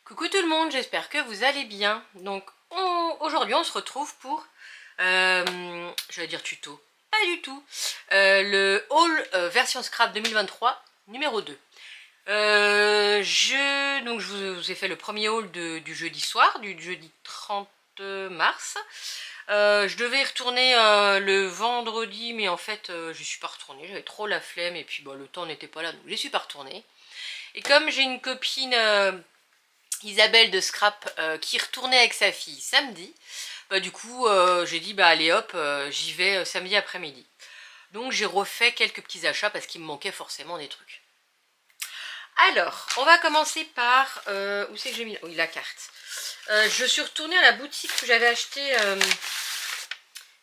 Coucou tout le monde, j'espère que vous allez bien. Donc aujourd'hui on se retrouve pour, je vais dire tuto, pas du tout, le haul version scrap 2023 numéro 2. Je vous ai fait le premier haul du jeudi soir, du jeudi 30 mars. Je devais y retourner le vendredi, mais en fait je suis pas retournée, j'avais trop la flemme et puis bon, le temps n'était pas là, donc je suis pas retournée. Et comme j'ai une copine Isabelle de Scrap qui retournait avec sa fille samedi, bah du coup j'ai dit bah allez hop, j'y vais samedi après-midi. Donc j'ai refait quelques petits achats parce qu'il me manquait forcément des trucs. Alors, on va commencer par... où c'est que j'ai mis... Oui, la carte. Je suis retournée à la boutique où j'avais acheté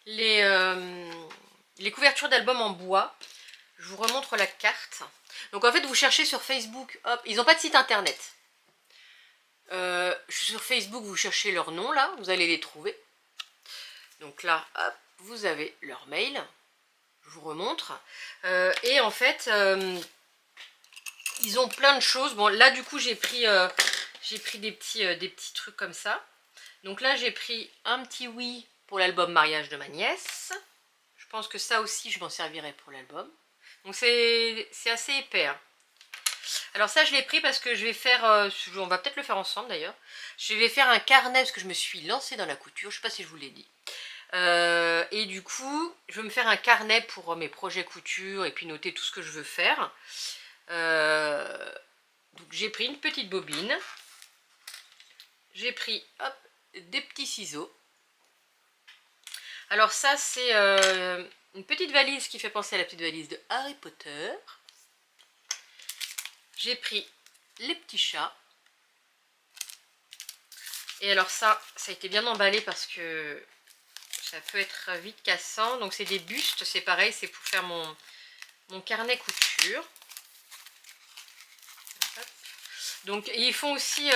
les, euh, les couvertures d'albums en bois. Je vous remontre la carte. Donc en fait, vous cherchez sur Facebook, hop, ils n'ont pas de site internet. Sur Facebook, vous cherchez leur nom, là, vous allez les trouver. Donc là, hop, vous avez leur mail. Je vous remontre. Et en fait, ils ont plein de choses. Bon, là, du coup, j'ai pris des petits trucs comme ça. Donc là, j'ai pris un petit oui pour l'album mariage de ma nièce. Je pense que ça aussi, je m'en servirai pour l'album. Donc c'est assez épais, hein. Alors ça, je l'ai pris parce que je vais faire, on va peut-être le faire ensemble d'ailleurs. Je vais faire un carnet parce que je me suis lancée dans la couture, je ne sais pas si je vous l'ai dit. Et du coup, je vais me faire un carnet pour mes projets couture et puis noter tout ce que je veux faire. Donc j'ai pris une petite bobine. J'ai pris, hop, des petits ciseaux. Alors ça, c'est une petite valise qui fait penser à la petite valise de Harry Potter. J'ai pris les petits chats. Et alors ça a été bien emballé parce que ça peut être vite cassant. Donc c'est des bustes, c'est pareil, c'est pour faire mon carnet couture. Donc ils font aussi,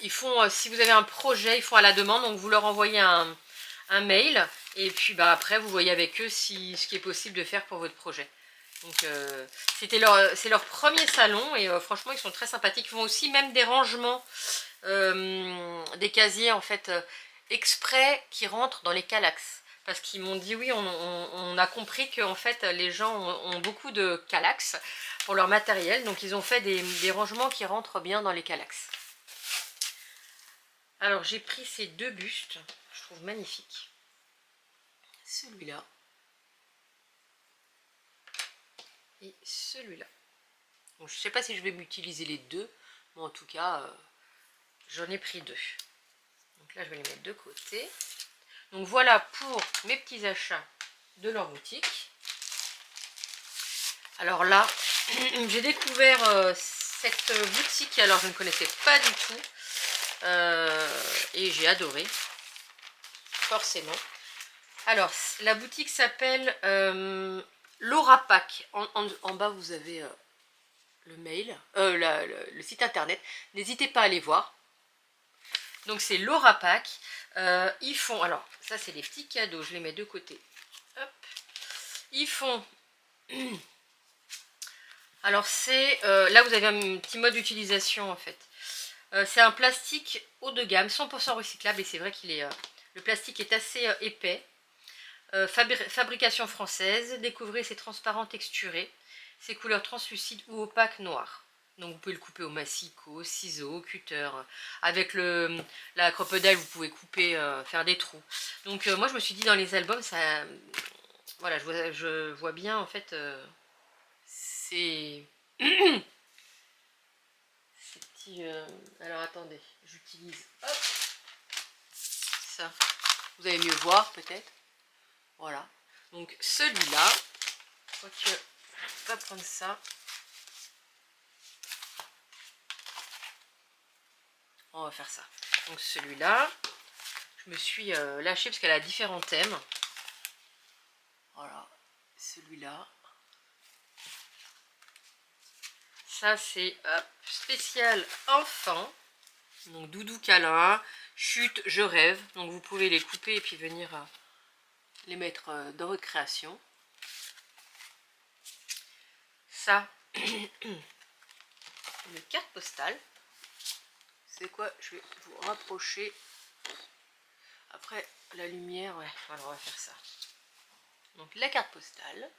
si vous avez un projet, ils font à la demande, donc vous leur envoyez un mail. Et puis bah, après vous voyez avec eux ce qui est possible de faire pour votre projet. Donc c'est leur premier salon et franchement ils sont très sympathiques. Ils font aussi même des rangements, des casiers en fait exprès qui rentrent dans les Kallax. Parce qu'ils m'ont dit oui, on a compris que en fait les gens ont beaucoup de Kallax pour leur matériel. Donc ils ont fait des rangements qui rentrent bien dans les Kallax. Alors j'ai pris ces deux bustes, je trouve magnifiques. Celui-là. Et celui-là. Bon, je ne sais pas si je vais m'utiliser les deux, mais en tout cas, j'en ai pris deux. Donc là, je vais les mettre de côté. Donc voilà pour mes petits achats de leur boutique. Alors là, j'ai découvert cette boutique, alors je ne connaissais pas du tout. Et j'ai adoré, forcément. Alors, la boutique s'appelle Laura Pack. En bas, vous avez le mail, le site internet. N'hésitez pas à aller voir. Donc c'est Laura Pack. Ils font, alors ça c'est les petits cadeaux, je les mets de côté. Hop. Ils font, alors c'est, là vous avez un petit mode d'utilisation en fait. C'est un plastique haut de gamme, 100% recyclable et c'est vrai qu'il est, le plastique est assez épais. Fabrication française, découvrez ses transparents texturés, ses couleurs translucides ou opaques noires. Donc vous pouvez le couper au massicot, au ciseau, au cutter. Avec la crocodile, vous pouvez couper, faire des trous. Donc moi je me suis dit dans les albums, ça, voilà, je vois bien en fait ces petits... alors attendez, j'utilise, hop, ça. Vous allez mieux voir peut-être. Voilà. Donc celui-là, quoique, on va prendre ça. On va faire ça. Donc celui-là, je me suis lâchée parce qu'elle a différents thèmes. Voilà, celui-là. Ça c'est spécial enfant. Donc doudou câlin, chute, je rêve. Donc vous pouvez les couper et puis venir les mettre dans votre création. Ça, une carte postale. savez quoi, je vais vous rapprocher. Après, la lumière, ouais, alors on va faire ça. Donc la carte postale.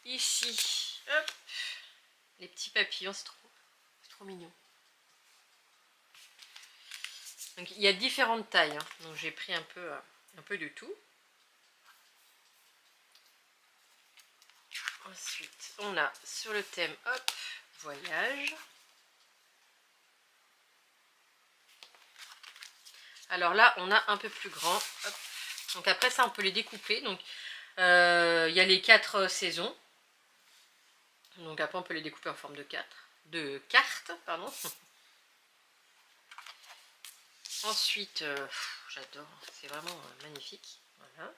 Ici, hop, les petits papillons, c'est trop mignon. Donc il y a différentes tailles, hein. Donc j'ai pris un peu de tout. Ensuite, on a sur le thème, hop, voyage. Alors là, on a un peu plus grand. Hop. Donc après ça, on peut les découper. Donc il y a les 4 saisons. Donc après, on peut les découper en forme de cartes, pardon. Ensuite, j'adore, c'est vraiment magnifique. Voilà.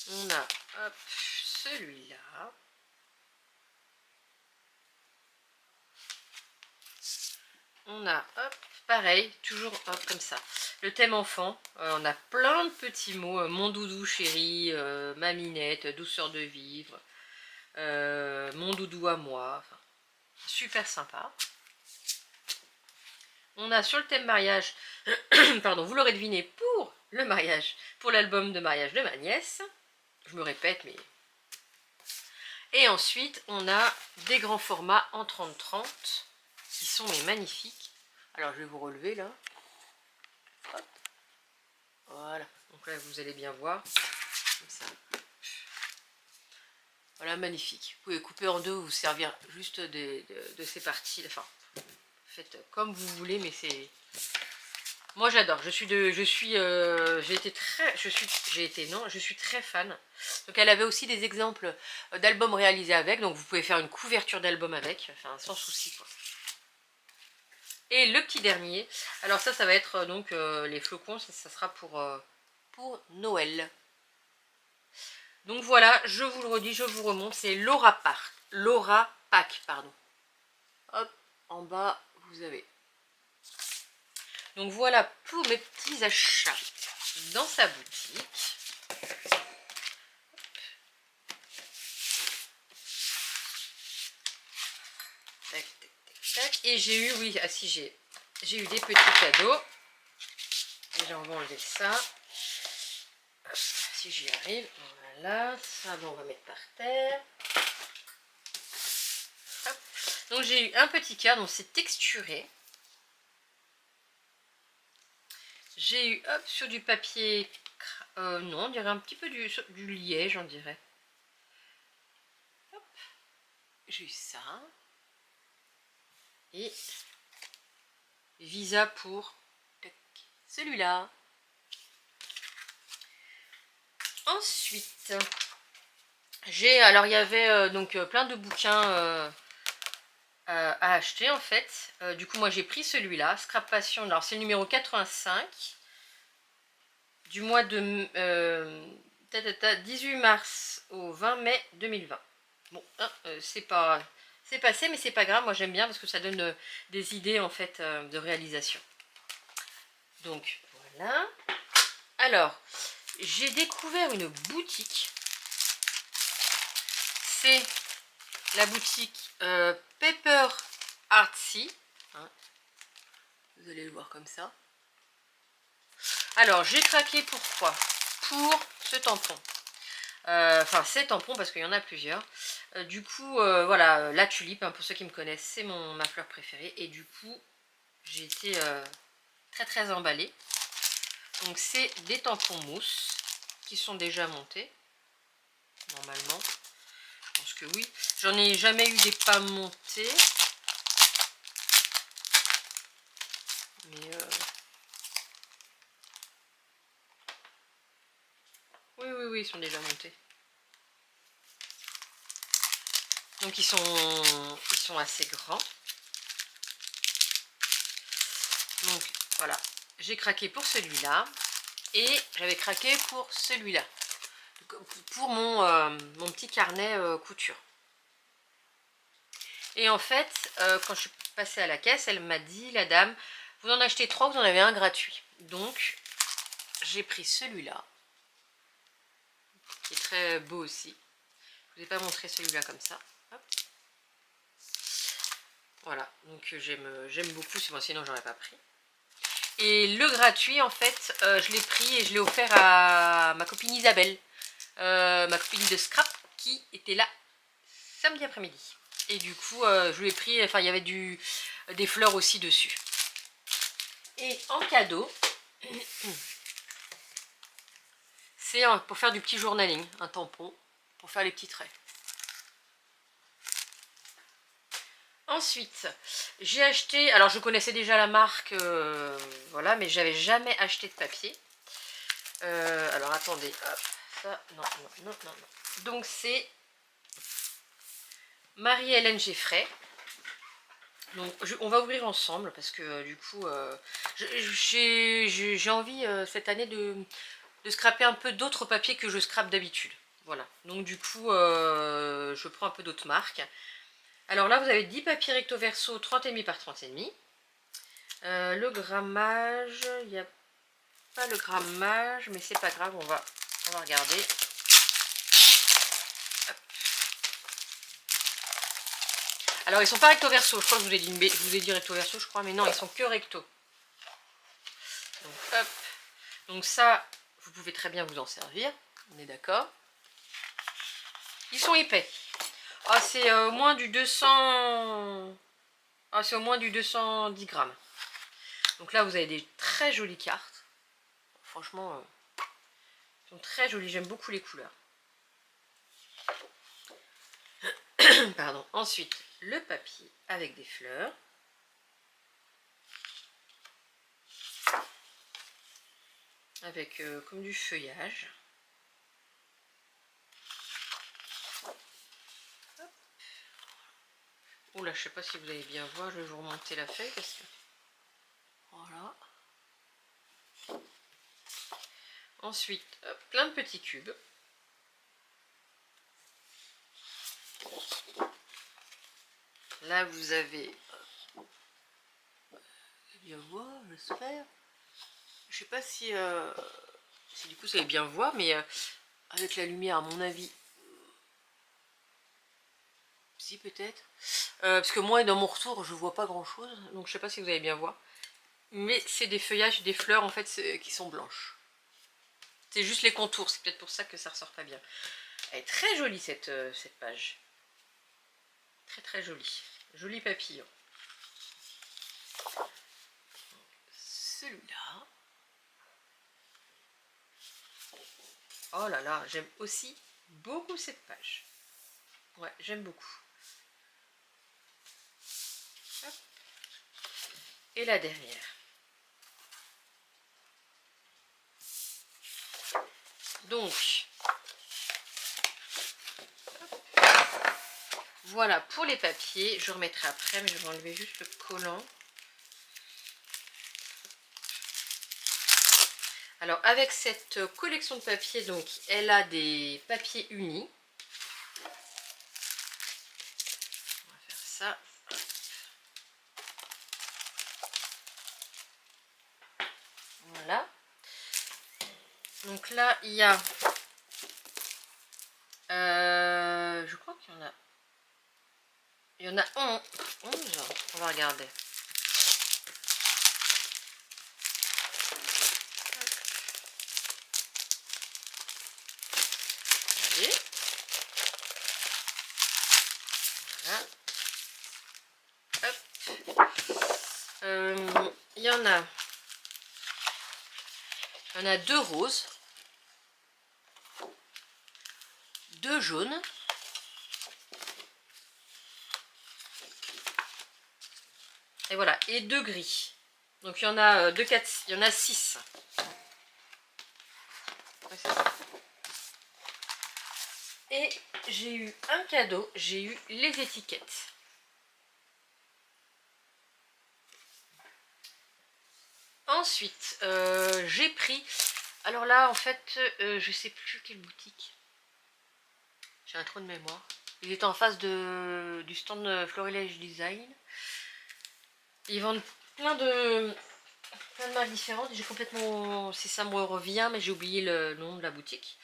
On a, hop, celui-là. On a, hop, pareil, toujours hop, comme ça. Le thème enfant, on a plein de petits mots. Mon doudou chéri, ma minette, douceur de vivre, mon doudou à moi. Enfin, super sympa. On a sur le thème mariage, pardon, vous l'aurez deviné, pour le mariage, pour l'album de mariage de ma nièce. Je me répète, mais... Et ensuite, on a des grands formats en 30-30, qui sont mais magnifiques. Alors, je vais vous relever, là. Hop. Voilà. Donc là, vous allez bien voir. Comme ça. Voilà, magnifique. Vous pouvez couper en deux ou vous servir juste de ces parties. Enfin, faites comme vous voulez, mais c'est... Moi j'adore, je suis très fan. Donc elle avait aussi des exemples d'albums réalisés avec, donc vous pouvez faire une couverture d'album avec, enfin sans souci quoi. Et le petit dernier, alors ça va être donc les flocons, ça sera pour Noël. Donc voilà, je vous le redis, je vous remonte, c'est Laura Pack, pardon. Hop, en bas vous avez. Donc voilà pour mes petits achats dans sa boutique. Tac, tac, tac, tac. Et j'ai eu, oui, j'ai eu des petits cadeaux. Déjà on va enlever ça. Hop, si j'y arrive, voilà, ça bon, on va mettre par terre. Hop. Donc j'ai eu un petit cœur, donc c'est texturé. J'ai eu, hop, sur du papier, non, on dirait un petit peu du liège, on dirait. Hop, j'ai eu ça. Et Visa pour celui-là. Ensuite, alors il y avait donc plein de bouquins à acheter en fait. Du coup moi j'ai pris celui-là, Scrap Passion. Alors c'est le numéro 85 du mois de 18 mars au 20 mai 2020. Bon, hein, c'est passé, mais c'est pas grave. Moi j'aime bien parce que ça donne des idées en fait de réalisation. Donc voilà. Alors j'ai découvert une boutique. C'est la boutique Paper Artsy. Hein. Vous allez le voir comme ça. Alors j'ai craqué pourquoi? Pour ce tampon. Enfin ces tampons parce qu'il y en a plusieurs. Du coup voilà, la tulipe, hein, pour ceux qui me connaissent, c'est ma fleur préférée. Et du coup j'ai été très emballée. Donc c'est des tampons mousse qui sont déjà montés. Normalement. Je pense que oui. J'en ai jamais eu des pas montés. Mais oui, ils sont déjà montés. Donc ils sont assez grands. Donc voilà, j'ai craqué pour celui-là. Et j'avais craqué pour celui-là. Pour mon petit carnet couture. Et en fait, quand je suis passée à la caisse, elle m'a dit, la dame, vous en achetez 3, vous en avez un gratuit. Donc j'ai pris celui-là, qui est très beau aussi. Je vous ai pas montré celui-là comme ça. Hop. Voilà, donc j'aime beaucoup, sinon j'aurais pas pris. Et le gratuit, en fait, je l'ai pris et je l'ai offert à ma copine Isabelle, ma copine de scrap, qui était là samedi après-midi. Et du coup, je lui ai pris, enfin il y avait des fleurs aussi dessus. Et en cadeau, c'est pour faire du petit journaling, un tampon, pour faire les petits traits. Ensuite, j'ai acheté, alors je connaissais déjà la marque, voilà, mais j'avais jamais acheté de papier. Alors attendez, hop, ça, non. Donc c'est Marie-Hélène Geffray. Donc on va ouvrir ensemble parce que du coup, j'ai envie cette année de scraper un peu d'autres papiers que je scrape d'habitude. Voilà, donc du coup, je prends un peu d'autres marques. Alors là, vous avez 10 papiers recto verso 30,5 par 30,5. Le grammage, il n'y a pas le grammage, mais c'est pas grave, on va regarder. Hop. Alors ils sont pas recto verso, je crois que je vous ai dit recto verso, je crois, mais non, ils sont que recto. Donc hop, donc ça, vous pouvez très bien vous en servir, on est d'accord. Ils sont épais. Ah, c'est au moins du 200. Ah, c'est au moins du 210 grammes. Donc là, vous avez des très jolies cartes. Franchement, elles sont très jolies. J'aime beaucoup les couleurs. Pardon. Ensuite, le papier avec des fleurs. Avec comme du feuillage. Oula, je sais pas si vous allez bien voir. Je vais vous remonter la feuille parce que... Voilà. Ensuite, plein de petits cubes. Là, vous avez... bien voir, j'espère. Je sais pas si du coup, vous allez bien voir, mais avec la lumière, à mon avis... Si, peut-être. Parce que moi, dans mon retour, je vois pas grand-chose. Donc, je sais pas si vous allez bien voir. Mais c'est des feuillages, des fleurs, en fait, qui sont blanches. C'est juste les contours. C'est peut-être pour ça que ça ressort pas bien. Elle est très jolie, cette page. Très, très jolie. Joli papillon. Celui-là. Oh là là, j'aime aussi beaucoup cette page. Ouais, j'aime beaucoup. Hop. Et la dernière. Donc, voilà pour les papiers. Je remettrai après, mais je vais enlever juste le collant. Alors, avec cette collection de papiers, donc, elle a des papiers unis. On va faire ça. Voilà. Donc là, il y a... je crois qu'il y en a... Il y en a 11. On va regarder. Allez. Voilà. Hop. Il y en a... Il y en a 2 roses. 2 jaunes. Et voilà. Et 2 gris. Donc il y en a 2, 4, il y en a 6. Et j'ai eu un cadeau, j'ai eu les étiquettes. Ensuite, j'ai pris... Alors là, en fait, je sais plus quelle boutique. J'ai un trou de mémoire. Il est en face du stand Florilège Design. Ils vendent plein de marques différentes. J'ai complètement... Si ça me revient, mais j'ai oublié le nom de la boutique.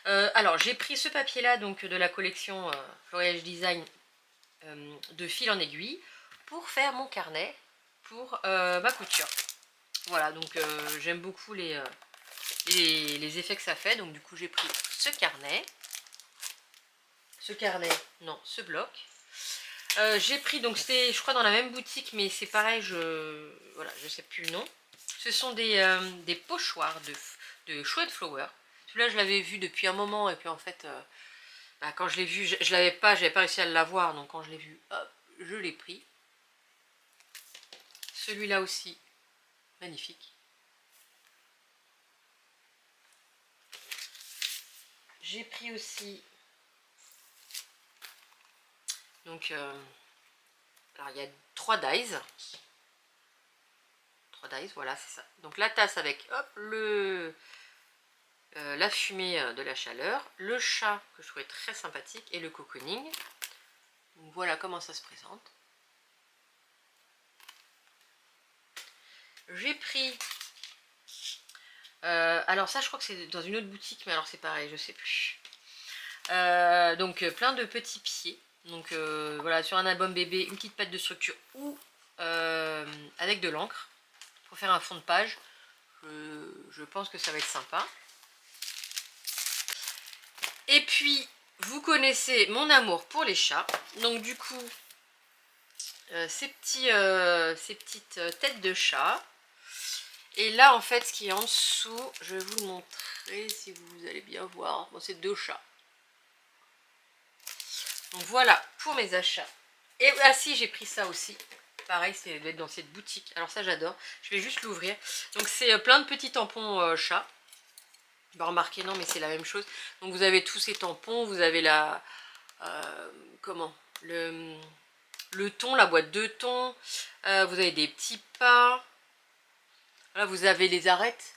Alors j'ai pris ce papier là, donc de la collection Floriage Design, de fil en aiguille, pour faire mon carnet pour ma couture. Voilà, donc j'aime beaucoup les effets que ça fait, donc du coup j'ai pris ce carnet, non, ce bloc. J'ai pris, donc c'était je crois dans la même boutique, mais c'est pareil, voilà, je sais plus le nom. Ce sont des pochoirs de Chouette Flower. Celui-là je l'avais vu depuis un moment, et puis en fait bah, quand je l'ai vu, je l'avais pas, j'avais pas réussi à l'avoir, donc quand je l'ai vu, hop, je l'ai pris. Celui-là aussi, magnifique. J'ai pris aussi, donc alors il y a 3 dies. 3 dies, voilà, c'est ça. Donc la tasse avec, hop, la fumée de la chaleur, le chat que je trouvais très sympathique, et le cocooning. Donc voilà comment ça se présente. J'ai pris, alors ça je crois que c'est dans une autre boutique, mais alors c'est pareil, je sais plus. Donc plein de petits pieds. Donc voilà, sur un album bébé, une petite patte de structure ou avec de l'encre pour faire un fond de page. Je pense que ça va être sympa. Et puis, vous connaissez mon amour pour les chats. Donc du coup, ces petites têtes de chat. Et là, en fait, ce qui est en dessous, je vais vous le montrer si vous allez bien voir. Bon, c'est 2 chats. Donc voilà pour mes achats. Et ah si, j'ai pris ça aussi. Pareil, c'est doit être dans cette boutique. Alors ça, j'adore. Je vais juste l'ouvrir. Donc c'est plein de petits tampons chat. Bah, remarquez, non, mais c'est la même chose. Donc vous avez tous ces tampons. Vous avez la... comment le thon, la boîte de thon. Vous avez des petits pains. Là, vous avez les arêtes.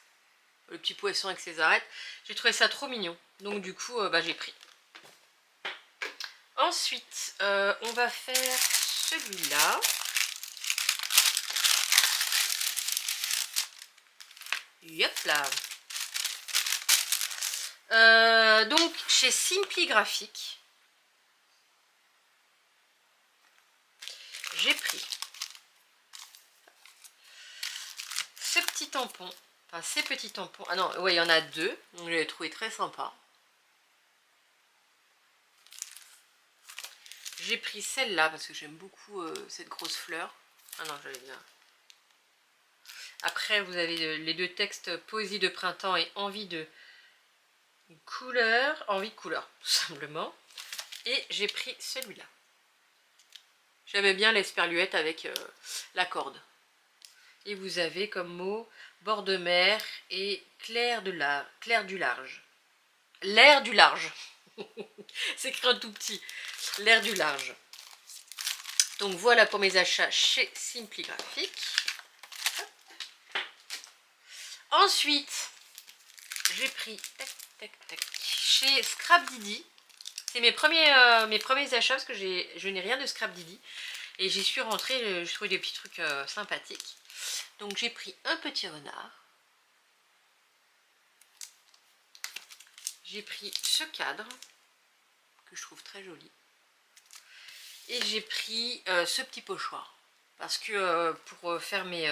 Le petit poisson avec ses arêtes. J'ai trouvé ça trop mignon. Donc du coup, bah, j'ai pris. Ensuite, on va faire celui-là. Yop là. Donc chez Simply Graphic, j'ai pris ce petit tampon, enfin ces petits tampons. Ah non, ouais, il y en a 2, donc je les ai trouvés très sympas. J'ai pris celle-là parce que j'aime beaucoup cette grosse fleur. Ah non, j'allais bien. Après, vous avez les 2 textes, poésie de printemps et envie de couleur, tout simplement. Et j'ai pris celui-là. J'aimais bien l'esperluette avec la corde. Et vous avez comme mot bord de mer et clair du large. L'air du large. C'est écrit un tout petit. L'air du large. Donc voilà pour mes achats chez Simply Graphic. Ensuite, j'ai pris chez Scrap Didi. C'est mes premiers achats parce que je n'ai rien de Scrap Didi. Et j'y suis rentrée, je trouvais des petits trucs sympathiques. Donc j'ai pris un petit renard. J'ai pris ce cadre que je trouve très joli. Et j'ai pris ce petit pochoir. Parce que pour faire mes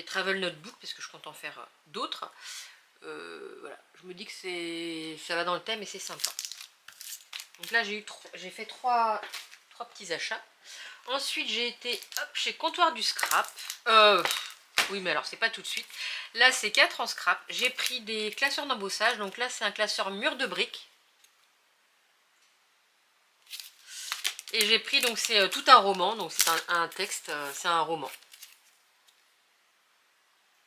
travel notebooks, parce que je compte en faire d'autres, voilà, je me dis que ça va dans le thème et c'est sympa. Donc là j'ai fait trois petits achats. Ensuite j'ai été chez Comptoir du Scrap. Oui, mais alors c'est pas tout de suite. Là c'est 4 en scrap. J'ai pris des classeurs d'embossage. Donc là c'est un classeur mur de briques. Et j'ai pris, donc c'est tout un roman. Donc c'est un texte, c'est un roman.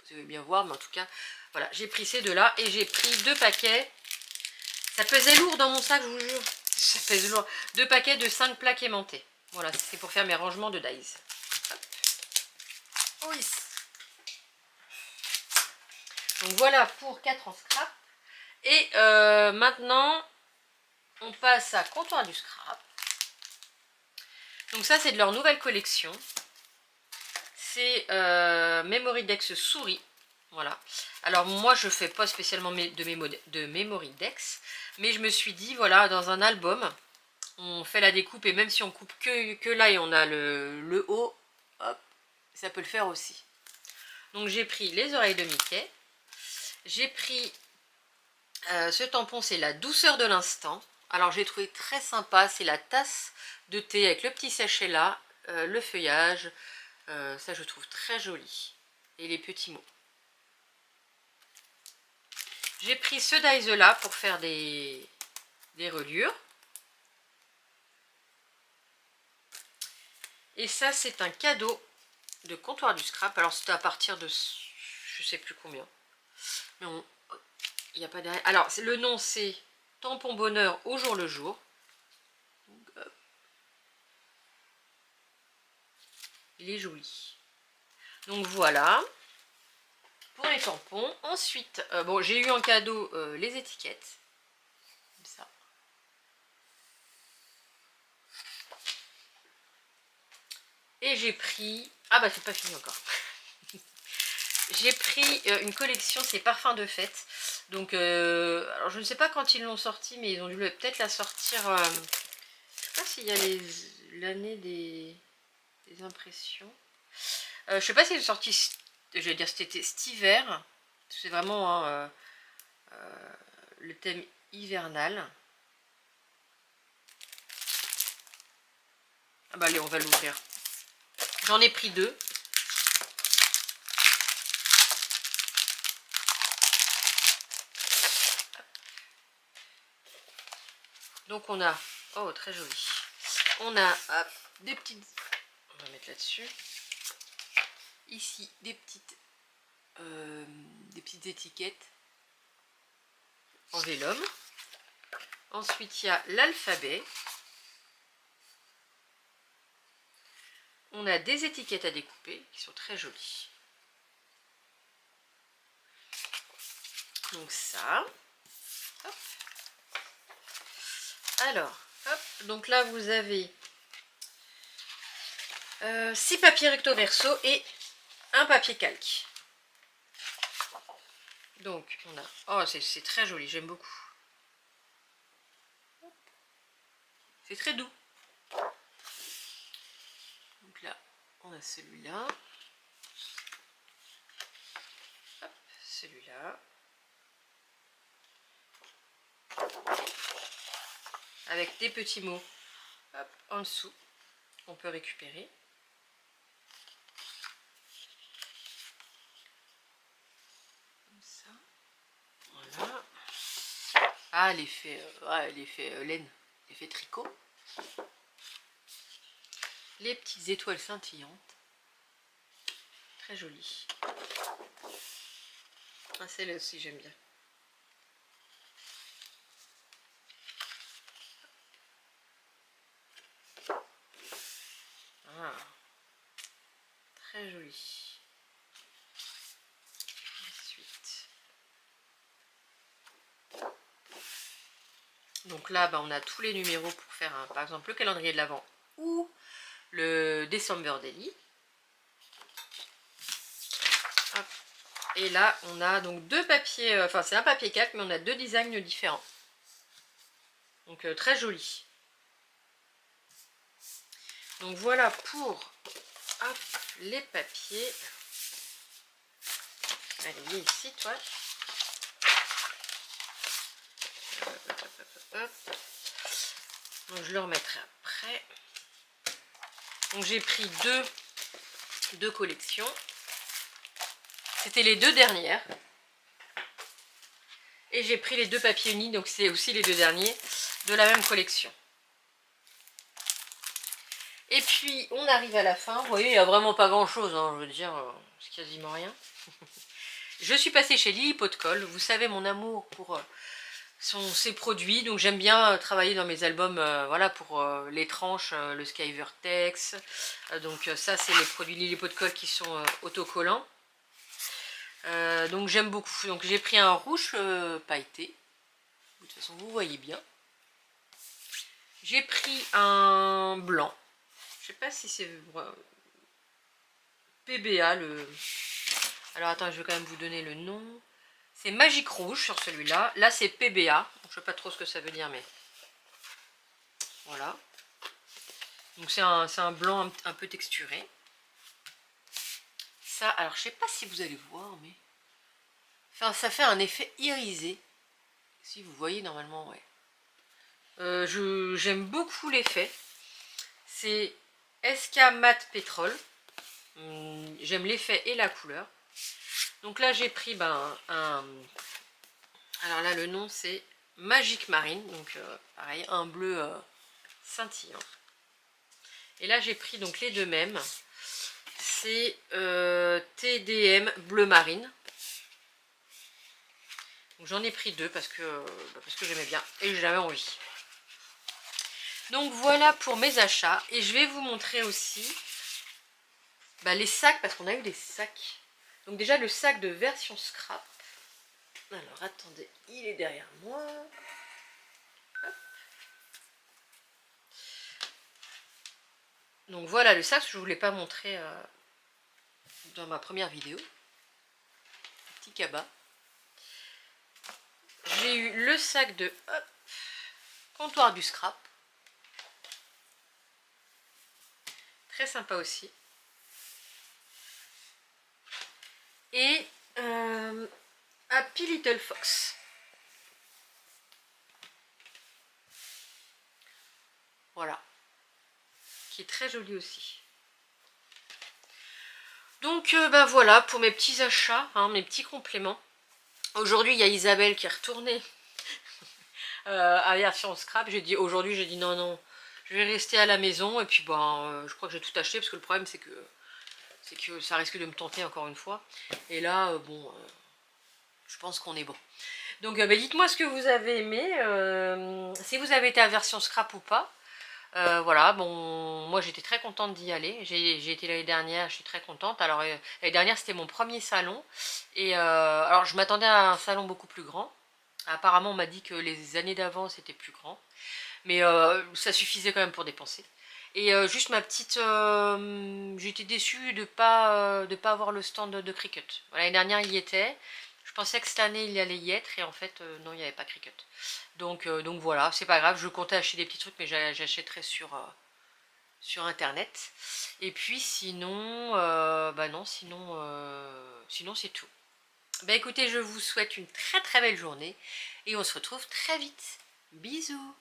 Vous allez bien voir, mais en tout cas, voilà. J'ai pris ces 2-là et j'ai pris 2 paquets. Ça pesait lourd dans mon sac, je vous jure. Ça pèse lourd. 2 paquets de 5 plaques aimantées. Voilà, c'est pour faire mes rangements de dies. Oui. Donc voilà pour 4 en scrap. Et maintenant, on passe à Comptoir du Scrap. Donc ça, c'est de leur nouvelle collection. C'est Memory Dex souris. Voilà. Alors moi je fais pas spécialement de memory Dex, mais je me suis dit voilà, dans un album, on fait la découpe et même si on coupe que là et on a le haut, hop, ça peut le faire aussi. Donc j'ai pris les oreilles de Mickey, j'ai pris ce tampon, c'est la douceur de l'instant. Alors j'ai trouvé très sympa, c'est la tasse de thé avec le petit sachet là, le feuillage, ça je trouve très joli. Et les petits mots. J'ai pris ce dies là pour faire des reliures. Et ça c'est un cadeau de Comptoir du Scrap. Alors c'était à partir de je sais plus combien. Mais il n'y a pas derrière. Alors le nom c'est Tampon Bonheur au jour le jour. Il est joli. Donc voilà pour les tampons. Ensuite, bon, j'ai eu en cadeau les étiquettes. Comme ça. Et j'ai pris... Ah bah c'est pas fini encore. J'ai pris une collection, c'est parfums de fête. Donc, alors je ne sais pas quand ils l'ont sorti, mais ils ont dû peut-être la sortir... je sais pas s'il y a l'année des impressions. Je sais pas s'ils ont sorti... Je vais dire cet hiver. C'est vraiment hein, le thème hivernal. Ah bah allez, on va l'ouvrir. J'en ai pris 2. Donc on a... Oh, très joli. On a hop, des petites... On va mettre là-dessus. Ici, des petites étiquettes en vélum. Ensuite, il y a l'alphabet. On a des étiquettes à découper qui sont très jolies. Donc ça. Hop. Alors, hop. Donc là, vous avez 6 papiers recto verso et un papier calque. Donc, on a... Oh, c'est très joli, j'aime beaucoup. C'est très doux. Donc là, on a celui-là. Celui-là. Avec des petits mots hop, en dessous. On peut récupérer. Comme ça. Voilà. Ah, l'effet laine, l'effet tricot. Les petites étoiles scintillantes. Très jolies. Ah, celle-là aussi, j'aime bien. Ah, très joli. Ensuite. Donc là, bah, on a tous les numéros pour faire, par exemple, le calendrier de l'Avent ou le December Daily. Hop. Et là, on a donc 2 papiers, enfin c'est un papier calque, mais on a 2 designs différents. Donc très joli. Donc voilà pour hop, les papiers. Allez, viens ici, toi. Hop. Donc je le remettrai après. Donc j'ai pris deux collections. C'était les 2 dernières. Et j'ai pris les 2 papiers unis, donc c'est aussi les 2 derniers de la même collection. Et puis on arrive à la fin. Vous voyez, il n'y a vraiment pas grand chose, hein, je veux dire, c'est quasiment rien. Je suis passée chez Lily Pot de Colle. Vous savez mon amour pour ses produits, donc j'aime bien travailler dans mes albums voilà, pour les tranches, le Sky Vertex. Donc ça c'est les produits Lily Pot de Colle qui sont autocollants. Donc j'aime beaucoup. Donc j'ai pris un rouge pailleté. De toute façon vous voyez bien. J'ai pris un blanc. Je sais pas si c'est PBA Alors attends, je vais quand même vous donner le nom. C'est Magique Rouge sur celui-là. Là, c'est PBA. Je ne sais pas trop ce que ça veut dire, mais voilà. Donc c'est un blanc un peu texturé. Ça, alors je sais pas si vous allez voir, mais enfin, ça fait un effet irisé. Si vous voyez normalement, ouais. J'aime beaucoup l'effet. C'est SK Matte Pétrole. J'aime l'effet et la couleur. Donc là j'ai pris un... Alors là le nom c'est Magic Marine. Donc pareil, un bleu scintillant. Et là j'ai pris donc les deux mêmes. C'est TDM Bleu Marine. J'en ai pris deux parce que j'aimais bien et j'avais envie. Donc voilà pour mes achats. Et je vais vous montrer aussi les sacs, parce qu'on a eu des sacs. Donc déjà le sac de version scrap. Alors attendez, il est derrière moi. Hop. Donc voilà le sac que je ne voulais pas montrer dans ma première vidéo. Petit cabas. J'ai eu le sac de comptoir du scrap. Très sympa aussi. Et Happy Little Fox. Voilà. Qui est très joli aussi. Donc voilà pour mes petits achats, hein, mes petits compléments. Aujourd'hui il y a Isabelle qui est retournée à version scrap. Aujourd'hui j'ai dit non, je vais rester à la maison et puis je crois que j'ai tout acheté parce que le problème c'est que ça risque de me tenter encore une fois. Et là je pense qu'on est bon. Donc dites-moi ce que vous avez aimé, si vous avez été à version scrap ou pas. Voilà, bon, moi j'étais très contente d'y aller. J'ai été l'année dernière, je suis très contente. Alors l'année dernière c'était mon premier salon. Et alors je m'attendais à un salon beaucoup plus grand. Apparemment on m'a dit que les années d'avant c'était plus grand. Mais ça suffisait quand même pour dépenser. Et juste ma petite... j'étais déçue de pas avoir le stand de Cricut. L'année dernière il y était. Je pensais que cette année il y allait y être et en fait non, il n'y avait pas Cricut. Donc voilà, c'est pas grave, je comptais acheter des petits trucs mais j'achèterai sur internet. Et puis sinon, non, sinon c'est tout. Écoutez, je vous souhaite une très très belle journée et on se retrouve très vite. Bisous.